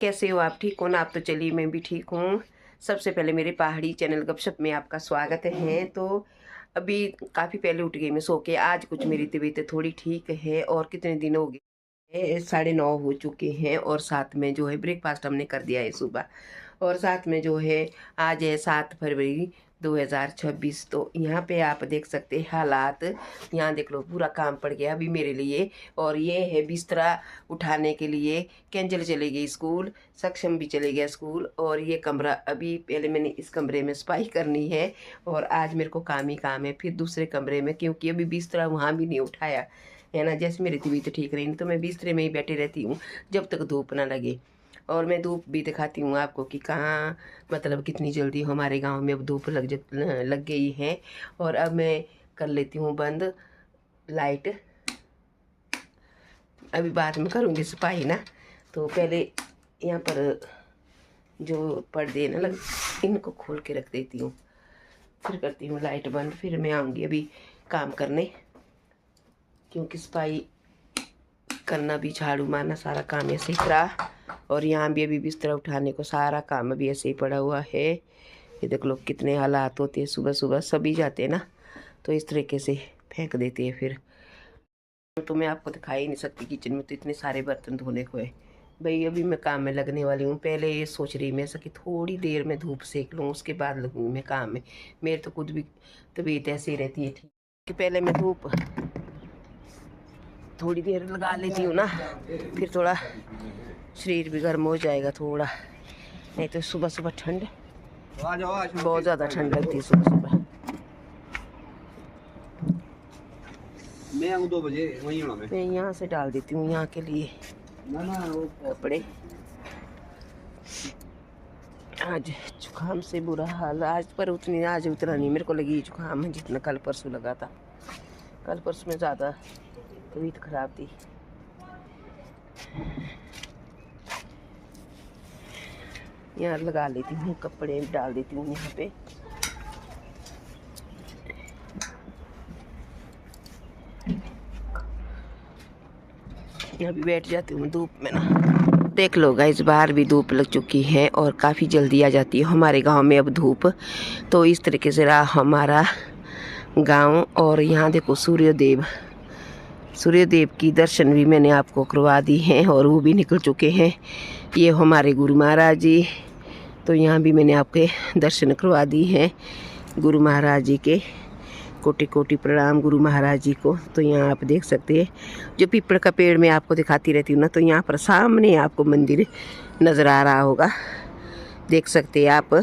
कैसे हो आप? ठीक हो ना आप? तो चलिए मैं भी ठीक हूँ। सबसे पहले मेरे पहाड़ी चैनल गपशप में आपका स्वागत है। तो अभी काफ़ी पहले उठ गई मैं सो के। आज कुछ मेरी तबीयत थोड़ी ठीक है और कितने दिन हो गए, 9:30 हो चुके हैं और साथ में जो है ब्रेकफास्ट हमने कर दिया है सुबह। और साथ में जो है आज है 7 फरवरी 2026। तो यहाँ पे आप देख सकते हैं हालात। यहाँ देख लो पूरा काम पड़ गया अभी मेरे लिए। और ये है बिस्तरा उठाने के लिए। केंजल चली गई स्कूल, सक्षम भी चले गया स्कूल। और ये कमरा अभी पहले मैंने इस कमरे में सफाई करनी है। और आज मेरे को काम ही काम है फिर दूसरे कमरे में, क्योंकि अभी बिस्तरा वहाँ भी नहीं उठाया है ना। जैसे मेरी तबीयत ठीक रही तो मैं बिस्तरे में ही बैठी रहती हूँ जब तक धूप ना लगे। और मैं धूप भी दिखाती हूँ आपको कि कहाँ, मतलब कितनी जल्दी हमारे गांव में अब धूप लग गई है। और अब मैं कर लेती हूँ बंद लाइट। अभी बाद में करूँगी सफाई ना। तो पहले यहाँ पर जो पर्दे ना लग, इनको खोल के रख देती हूँ, फिर करती हूँ लाइट बंद। फिर मैं आऊँगी अभी काम करने, क्योंकि सफाई करना भी, झाड़ू मारना, सारा काम ऐसे ही रहा। और यहाँ भी अभी बिस्तर उठाने को सारा काम अभी ऐसे ही पड़ा हुआ है। ये देख लो कितने हालात होते हैं। सुबह सुबह सभी जाते हैं ना तो इस तरीके से फेंक देते हैं। फिर तो मैं आपको दिखा ही नहीं सकती, किचन में तो इतने सारे बर्तन धोने को है। भाई अभी मैं काम में लगने वाली हूँ। पहले ये सोच रही मैं ऐसा कि थोड़ी देर में धूप सेक लूँ, उसके बाद लगूँगी मैं काम में। मेरे तो खुद भी तबीयत ऐसी रहती है ठीक कि पहले मैं धूप थोड़ी देर लगा लेती हूँ ना, फिर थोड़ा शरीर भी गर्म हो जाएगा थोड़ा। नहीं तो सुबह सुबह ठंड, बहुत ज़्यादा ठंड लगती है सुबह सुबह। मैं आऊँ 2 बजे वहीं होना मैं यहाँ से डाल देती हूँ यहाँ के लिए वो कपड़े। आज जुकाम से बुरा हाल आज, पर आज उतना नहीं मेरे को लगी जुकाम है जितना कल परसों लगा था। कल परसों में ज़्यादा तबीयत खराब थी। यहाँ लगा लेती हूँ कपड़े, डाल देती हूँ यहाँ पे। अभी बैठ जाती हूँ धूप में ना। देख लो गाइस, बाहर भी धूप लग चुकी है और काफ़ी जल्दी आ जाती है हमारे गांव में अब धूप। तो इस तरीके से रहा हमारा गांव। और यहाँ देखो सूर्यदेव की दर्शन भी मैंने आपको करवा दी हैं और वो भी निकल चुके हैं। ये हमारे गुरु महाराज जी, तो यहाँ भी मैंने आपके दर्शन करवा दी हैं गुरु महाराज जी के। कोटि कोटि प्रणाम गुरु महाराज जी को। तो यहाँ आप देख सकते हैं जो पीपल का पेड़ मैं आपको दिखाती रहती हूँ ना, तो यहाँ पर सामने आपको मंदिर नज़र आ रहा होगा, देख सकते हैं आप।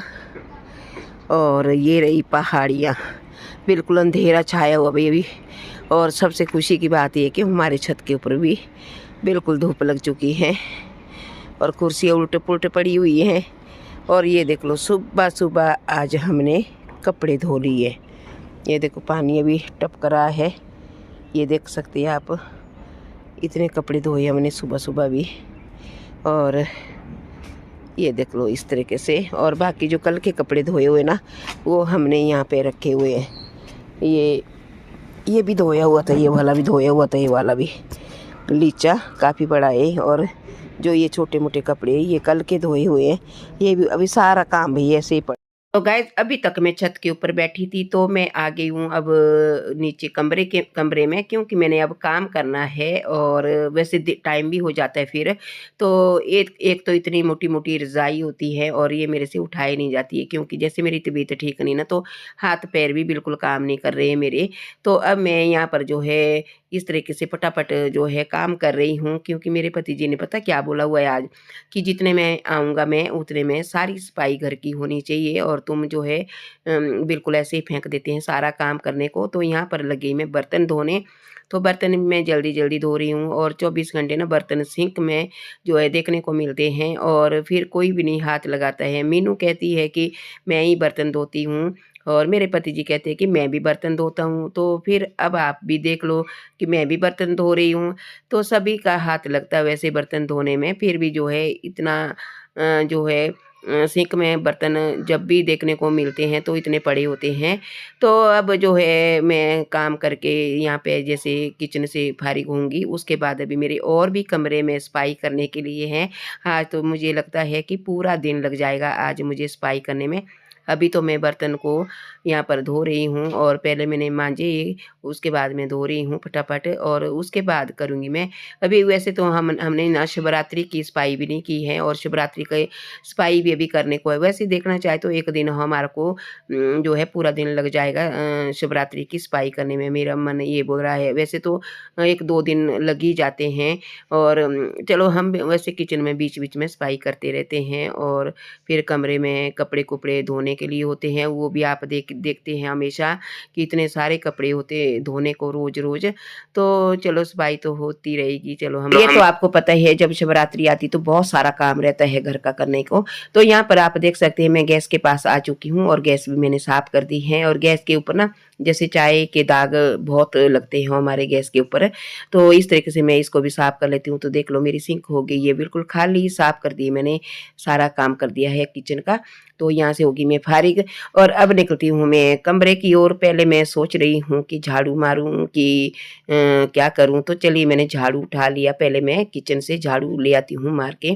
और ये रही पहाड़ियाँ, बिल्कुल अंधेरा छाया हुआ भाई अभी। और सबसे खुशी की बात ये कि हमारे छत के ऊपर भी बिल्कुल धूप लग चुकी है और कुर्सियाँ उल्टे पुल्टे पड़ी हुई हैं। और ये देख लो सुबह सुबह आज हमने कपड़े धो लिए। ये देखो पानी अभी टपक रहा है, ये देख सकते हैं आप। इतने कपड़े धोए हमने सुबह सुबह भी। और ये देख लो इस तरीके से। और बाकी जो कल के कपड़े धोए हुए ना, वो हमने यहाँ पे रखे हुए हैं। ये भी धोया हुआ था, ये वाला भी धोया हुआ था, ये वाला भी लीचा काफ़ी बड़ा है। और जो ये छोटे मोटे कपड़े ये कल के धोए हुए हैं, ये भी अभी सारा काम भी ऐसे ही पड़ा। तो गाइस अभी तक मैं छत के ऊपर बैठी थी, तो मैं आ गई हूँ अब नीचे कमरे में, क्योंकि मैंने अब काम करना है। और वैसे टाइम भी हो जाता है फिर। तो एक तो इतनी मोटी मोटी रज़ाई होती है और ये मेरे से उठाई नहीं जाती है, क्योंकि जैसे मेरी तबीयत ठीक नहीं ना, तो हाथ पैर भी बिल्कुल काम नहीं कर रहे हैं मेरे। तो अब मैं यहाँ पर जो है इस तरीके से फटाफट जो है काम कर रही हूँ, क्योंकि मेरे पति जी ने पता क्या बोला हुआ है आज, कि जितने मैं आऊँगा मैं उतने में सारी सफाई घर की होनी चाहिए और तुम जो है बिल्कुल ऐसे ही फेंक देते हैं सारा काम करने को। तो यहाँ पर लगी मैं बर्तन धोने। तो बर्तन मैं जल्दी जल्दी धो रही हूँ और 24 घंटे ना बर्तन सिंक में जो है देखने को मिलते हैं और फिर कोई भी नहीं हाथ लगाता है। मीनू कहती है कि मैं ही बर्तन धोती हूँ और मेरे पति जी कहते हैं कि मैं भी बर्तन धोता हूँ। तो फिर अब आप भी देख लो कि मैं भी बर्तन धो रही हूँ, तो सभी का हाथ लगता है वैसे बर्तन धोने में। फिर भी जो है इतना जो है सिंक में बर्तन जब भी देखने को मिलते हैं तो इतने पड़े होते हैं। तो अब जो है मैं काम करके यहाँ पे जैसे किचन से फारिग होंगी, उसके बाद अभी मेरे और भी कमरे में सफाई करने के लिए हैं। आज तो मुझे लगता है कि पूरा दिन लग जाएगा आज मुझे सफाई करने में। अभी तो मैं बर्तन को यहाँ पर धो रही हूँ और पहले मैंने मांजे, उसके बाद मैं धो रही हूँ फटाफट और उसके बाद करूँगी मैं। अभी वैसे तो हमने ना शिवरात्रि की सफाई भी नहीं की है और शिवरात्रि के सफाई भी अभी करने को है। वैसे देखना चाहे तो एक दिन हमारे को जो है पूरा दिन लग जाएगा शिवरात्रि की सफाई करने में, मेरा मन ये बोल रहा है। वैसे तो 1-2 दिन लग ही जाते हैं और चलो हम वैसे किचन में बीच-बीच में सफाई करते रहते हैं और फिर कमरे में कपड़े-कुपड़े धोने के लिए होते हैं, वो भी आप देखते हैं हमेशा कि इतने सारे कपड़े होते धोने को रोज़-रोज़। तो चलो सफाई तो होती रहेगी। चलो हम ये तो आपको पता ही है जब शिवरात्रि आती तो बहुत सारा काम रहता है घर का करने को। तो यहाँ पर आप देख सकते हैं मैं गैस के पास आ चुकी हूँ और गैस भी मैंने साफ़ कर दी है और गैस के ऊपर ना जैसे चाय के दाग बहुत लगते हैं हमारे गैस के ऊपर, तो इस तरीके से मैं इसको भी साफ़ कर लेती हूँ। तो देख लो मेरी सिंक हो गई है बिल्कुल खाली, साफ़ कर दी मैंने, सारा काम कर दिया है किचन का। तो यहाँ से होगी मैं फारिग और अब निकलती हूँ मैं कमरे की ओर। पहले मैं सोच रही हूँ कि झाड़ू मारूँ कि क्या करूँ, तो चलिए मैंने झाड़ू उठा लिया। पहले मैं किचन से झाड़ू ले आती हूँ मार के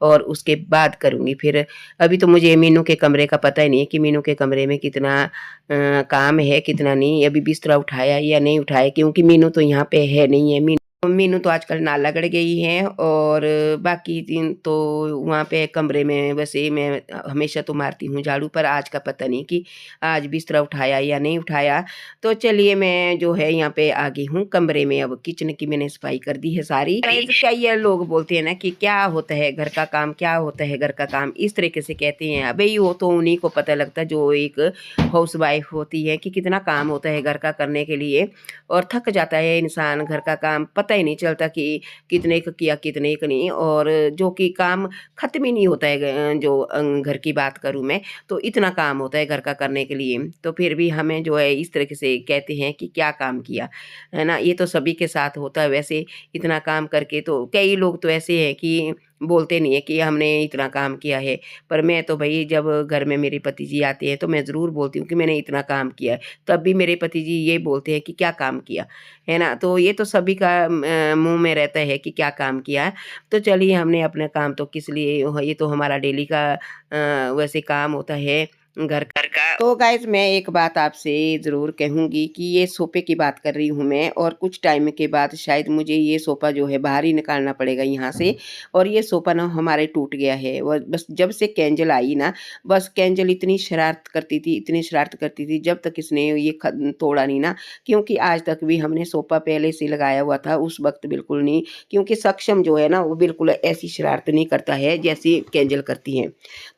और उसके बाद करूँगी फिर। अभी तो मुझे मीनू के कमरे का पता ही नहीं है कि मीनू के कमरे में कितना काम है कितना नहीं। अभी बिस्तरा उठाया या नहीं उठाया, क्योंकि मीनू तो यहाँ पे है नहीं है। मीनू तो आजकल नाला गड़ गई है और बाकी दिन तो वहाँ पे कमरे में वैसे मैं हमेशा तो मारती हूँ झाड़ू, पर आज का पता नहीं कि आज बिस्तरा उठाया या नहीं उठाया। तो चलिए मैं जो है यहाँ पे आ गई हूँ कमरे में। अब किचन की मैंने सफाई कर दी है सारी। क्या ये लोग बोलते हैं ना कि क्या होता है घर का काम, क्या होता है घर का काम, इस तरीके से कहते हैं। अबे वो तो उन्हीं को पता लगता है जो एक हाउस वाइफ होती है कि कितना काम होता है घर का करने के लिए और थक जाता है इंसान। घर का काम पता ही नहीं चलता कि कितने का किया कितने का नहीं, और जो कि काम ख़त्म ही नहीं होता है। जो घर की बात करूँ मैं तो इतना काम होता है घर का करने के लिए, तो फिर भी हमें जो है इस तरीके से कहते हैं कि क्या काम किया, है ना। ये तो सभी के साथ होता है वैसे। इतना काम करके तो कई लोग तो ऐसे हैं कि बोलते नहीं है कि हमने इतना काम किया है, पर मैं तो भाई जब घर में मेरे पति जी आते हैं तो मैं ज़रूर बोलती हूँ कि मैंने इतना काम किया है। तब भी मेरे पति जी ये बोलते हैं कि क्या काम किया, है ना। तो ये तो सभी का मुँह में रहता है कि क्या काम किया है। तो चलिए हमने अपना काम तो किस लिए, ये तो हमारा डेली का वैसे काम होता है घर का। तो गाइज मैं एक बात आपसे ज़रूर कहूँगी कि ये सोफ़े की बात कर रही हूँ मैं, और कुछ टाइम के बाद शायद मुझे ये सोफ़ा जो है बाहर ही निकालना पड़ेगा यहाँ से। और ये सोफ़ा ना हमारे टूट गया है, और बस जब से कैंजल आई ना, बस कैंजल इतनी शरारत करती थी, इतनी शरारत करती थी, जब तक इसने ये तोड़ा नहीं ना। क्योंकि आज तक भी हमने सोफ़ा पहले से लगाया हुआ था, उस वक्त बिल्कुल नहीं, क्योंकि सक्षम जो है ना वो बिल्कुल ऐसी शरारत नहीं करता है जैसी कैंजल करती है।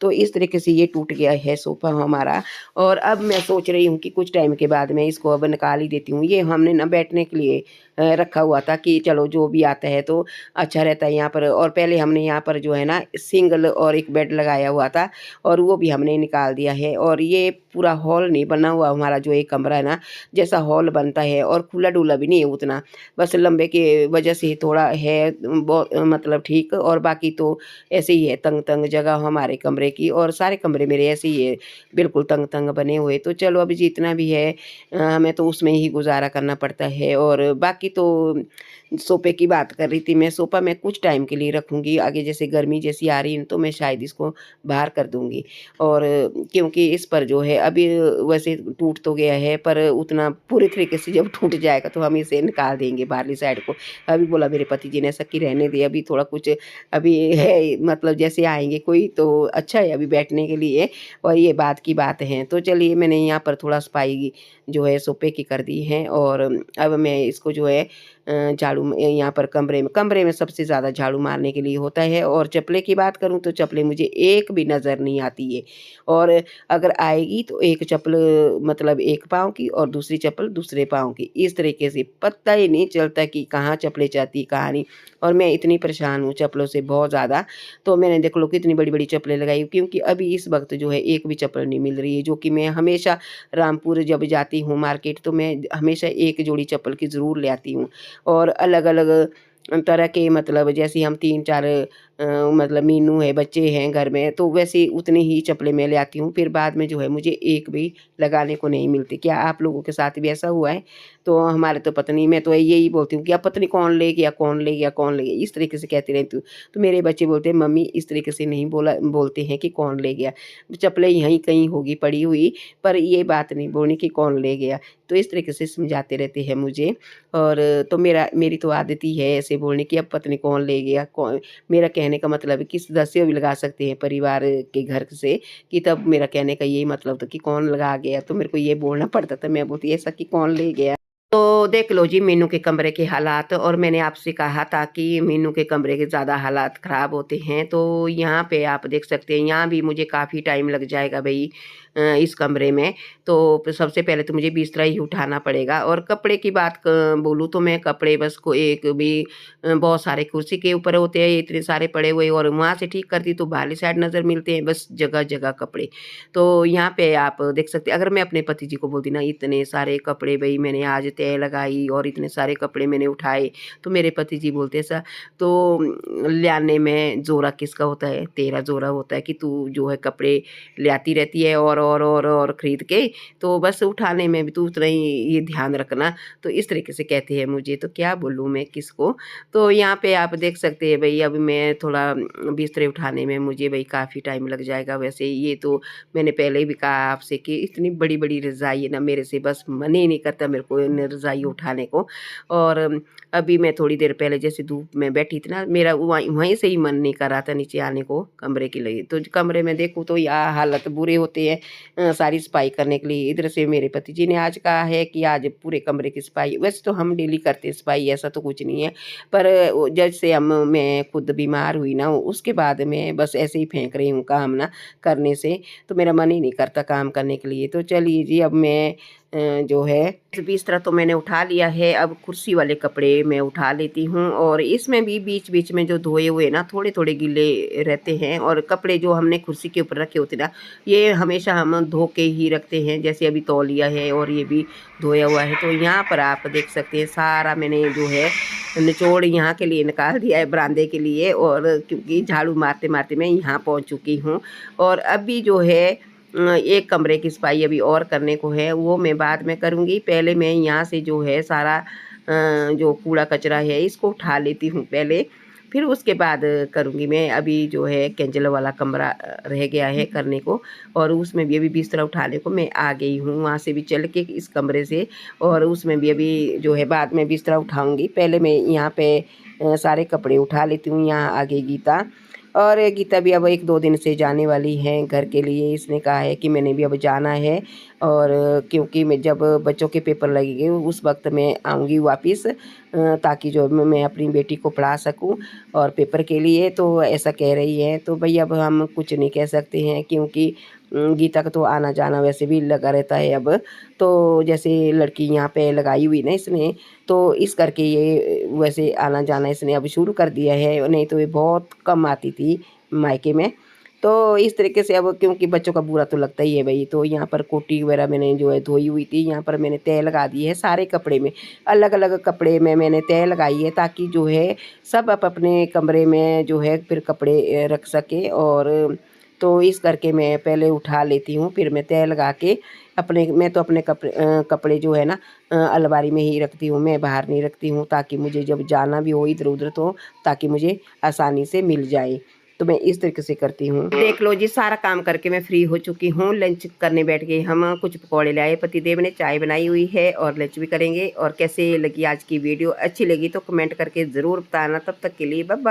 तो इस तरीके से ये टूट गया है सोफ़ा हमारा। और अब मैं सोच रही हूँ कि कुछ टाइम के बाद मैं इसको अब निकाल ही देती हूँ। ये हमने ना बैठने के लिए रखा हुआ था कि चलो जो भी आता है तो अच्छा रहता है यहाँ पर। और पहले हमने यहाँ पर जो है ना सिंगल और एक बेड लगाया हुआ था, और वो भी हमने निकाल दिया है। और ये पूरा हॉल नहीं बना हुआ हमारा, जो एक कमरा है ना जैसा हॉल बनता है, और खुला डुला भी नहीं है उतना, बस लंबे के वजह से थोड़ा है मतलब ठीक। और बाकी तो ऐसे ही है तंग तंग जगह हमारे कमरे की, और सारे कमरे मेरे ऐसे ही है बिल्कुल तंग तंग बने हुए। तो चलो अभी जितना भी है हमें तो उसमें ही गुजारा करना पड़ता है। और बाकी तो सोफ़े की बात कर रही थी मैं, सोफ़ा मैं कुछ टाइम के लिए रखूँगी, आगे जैसे गर्मी जैसी आ रही है तो मैं शायद इसको बाहर कर दूँगी। और क्योंकि इस पर जो है अभी वैसे टूट तो गया है, पर उतना पूरे तरीके से जब टूट जाएगा तो हम इसे निकाल देंगे बाहरली साइड को। अभी बोला मेरे पति जी ने ऐसा कि रहने दे, अभी थोड़ा कुछ अभी है, मतलब जैसे आएँगे कोई तो अच्छा है अभी बैठने के लिए, और ये बात की बात है। तो चलिए मैंने यहाँ पर थोड़ा सफाई जो है सोफ़े की कर दी है, और अब मैं इसको जो है झाड़ू यहाँ पर कमरे में सबसे ज़्यादा झाड़ू मारने के लिए होता है। और चप्पलें की बात करूँ तो चप्पलें मुझे एक भी नज़र नहीं आती है, और अगर आएगी तो एक चप्पल मतलब एक पाँव की और दूसरी चप्पल दूसरे पाँव की, इस तरीके से पता ही नहीं चलता कि कहाँ चप्पलें जाती कहाँ नहीं। और मैं इतनी परेशान हूँ चप्पलों से बहुत ज़्यादा। तो मैंने देख लो कितनी बड़ी बड़ी चप्पलें लगाई, क्योंकि अभी इस वक्त जो है एक भी चप्पल नहीं मिल रही है, जो कि मैं हमेशा रामपुर जब जाती हूँ मार्केट तो मैं हमेशा एक जोड़ी चप्पल की ज़रूर ले आती हूँ। और अलग अलग तरह के, मतलब जैसे हम 3-4 मतलब मीनू है, बच्चे हैं घर में, तो वैसे उतनी ही चप्पलें मैं ले आती हूँ, फिर बाद में जो है मुझे एक भी लगाने को नहीं मिलती। क्या आप लोगों के साथ भी ऐसा हुआ है? तो हमारे तो पता नहीं, मैं तो यही बोलती हूँ कि अब पता नहीं कौन ले गया, कौन ले गया, कौन ले गया, इस तरीके से कहती रहती हूँ। तो मेरे बच्चे बोलते हैं मम्मी इस तरीके से नहीं बोलते हैं कि कौन ले गया, चप्पलें यहीं कहीं होगी पड़ी हुई, पर ये बात नहीं बोलनी कि कौन ले गया। तो इस तरीके से समझाते रहते हैं मुझे। और तो मेरी तो आदत ही है ऐसे बोलने की, अब पता नहीं कौन ले गया, कौन। मेरा कहने का मतलब है कि सदस्य भी लगा सकते हैं परिवार के घर से, कि तब मेरा कहने का यही मतलब था कि कौन लगा गया, तो मेरे को ये बोलना पड़ता था। मैं बोलती ऐसा कि कौन ले गया। तो देख लो जी मीनू के कमरे के हालात, और मैंने आपसे कहा था कि मीनू के कमरे के ज़्यादा हालात ख़राब होते हैं। तो यहाँ पे आप देख सकते हैं, यहाँ भी मुझे काफ़ी टाइम लग जाएगा भाई इस कमरे में। तो सबसे पहले तो मुझे बिस्तरा ही उठाना पड़ेगा। और कपड़े की बात बोलूँ तो मैं कपड़े बस को एक भी बहुत सारे कुर्सी के ऊपर होते हैं इतने सारे पड़े हुए, और वहाँ से ठीक करती तो बाहरली साइड नज़र मिलते हैं, बस जगह जगह कपड़े। तो यहाँ पे आप देख सकते हैं, अगर मैं अपने पति जी को बोलती ना इतने सारे कपड़े भाई मैंने आज तय लगाई और इतने सारे कपड़े मैंने उठाए, तो मेरे पति जी बोलते ऐसा तो लाने में जोरा किसका होता है, तेरा जोरा होता है कि तू जो है कपड़े ले आती रहती है और खरीद के, तो बस उठाने में भी तू उतना ही ये ध्यान रखना। तो इस तरीके से कहते हैं मुझे, तो क्या बोलूँ मैं किसको। तो यहाँ पे आप देख सकते हैं भाई, अब मैं थोड़ा बिस्तरे उठाने में मुझे भाई काफ़ी टाइम लग जाएगा। वैसे ये तो मैंने पहले ही भी कहा आपसे कि इतनी बड़ी बड़ी रज़ाई है ना, मेरे से बस मन ही नहीं करता मेरे को इन रज़ाई उठाने को। और अभी मैं थोड़ी देर पहले जैसे धूप में बैठी थी ना, मेरा वहीं से ही मन नहीं कर रहा था नीचे आने को कमरे के लिए। तो कमरे में देखूँ तो यहाँ हालत बुरे होते हैं सारी सफाई करने के लिए। इधर से मेरे पति जी ने आज कहा है कि आज पूरे कमरे की सफाई, वैसे तो हम डेली करते हैं सफाई, ऐसा तो कुछ नहीं है, पर जब से मैं खुद बीमार हुई ना, उसके बाद मैं बस ऐसे ही फेंक रही हूँ काम ना करने से, तो मेरा मन ही नहीं करता काम करने के लिए। तो चलिए जी, अब मैं जो है बिस्तर तो मैंने उठा लिया है, अब कुर्सी वाले कपड़े मैं उठा लेती हूँ। और इसमें भी बीच बीच में जो धोए हुए ना थोड़े थोड़े गीले रहते हैं, और कपड़े जो हमने कुर्सी के ऊपर रखे होते ना, ये हमेशा हम धो के ही रखते हैं। जैसे अभी तौलिया है और ये भी धोया हुआ है। तो यहाँ पर आप देख सकते हैं सारा मैंने जो है निचोड़ यहाँ के लिए निकाल दिया है बरामदे के लिए, और क्योंकि झाड़ू मारते मारते मैं यहाँ पहुँच चुकी हूँ। और अभी जो है एक कमरे की सफाई अभी और करने को है, वो मैं बाद में करूँगी। पहले मैं यहाँ से जो है सारा जो कूड़ा कचरा है इसको उठा लेती हूँ पहले, फिर उसके बाद करूँगी मैं। अभी जो है केंजल वाला कमरा रह गया है करने को, और उसमें भी अभी बिस्तरा उठाने को मैं आ गई हूँ वहाँ से भी चल के इस कमरे से, और उसमें भी अभी जो है बाद में बिस्तरा उठाऊँगी। पहले मैं यहाँ पे सारे कपड़े उठा लेती हूँ। यहाँ आ गई गीता, और गीता भी अब 1-2 दिन से जाने वाली है घर के लिए। इसने कहा है कि मैंने भी अब जाना है, और क्योंकि मैं जब बच्चों के पेपर लगेंगे उस वक्त मैं आऊँगी वापस, ताकि जो मैं अपनी बेटी को पढ़ा सकूं और पेपर के लिए। तो ऐसा कह रही है, तो भाई अब हम कुछ नहीं कह सकते हैं, क्योंकि गीता का तो आना जाना वैसे भी लगा रहता है अब। तो जैसे लड़की यहाँ पे लगाई हुई ना इसने, तो इस करके ये वैसे आना जाना इसने अब शुरू कर दिया है, नहीं तो ये बहुत कम आती थी मायके में। तो इस तरीके से अब क्योंकि बच्चों का बुरा तो लगता ही है भाई। तो यहाँ पर कोटी वगैरह मैंने जो है धोई हुई थी, यहाँ पर मैंने तह लगा दी है सारे कपड़े में, अलग अलग कपड़े में मैंने तह लगाई है, ताकि जो है सब अपने कमरे में जो है फिर कपड़े रख सके। और तो इस करके मैं पहले उठा लेती हूँ, फिर मैं तह लगा के मैं तो अपने कपड़े जो है ना अलमारी में ही रखती हूँ, मैं बाहर नहीं रखती हूँ, ताकि मुझे जब जाना भी हो इधर उधर तो ताकि मुझे आसानी से मिल जाए। तो मैं इस तरीके से करती हूँ। देख लो जी, सारा काम करके मैं फ्री हो चुकी हूँ, लंच करने बैठ गई। हम कुछ पकौड़े लाए, पतिदेव ने चाय बनाई हुई है, और लंच भी करेंगे। और कैसे लगी आज की वीडियो, अच्छी लगी तो कमेंट करके ज़रूर बताना। तब तक के लिए बाय बाय।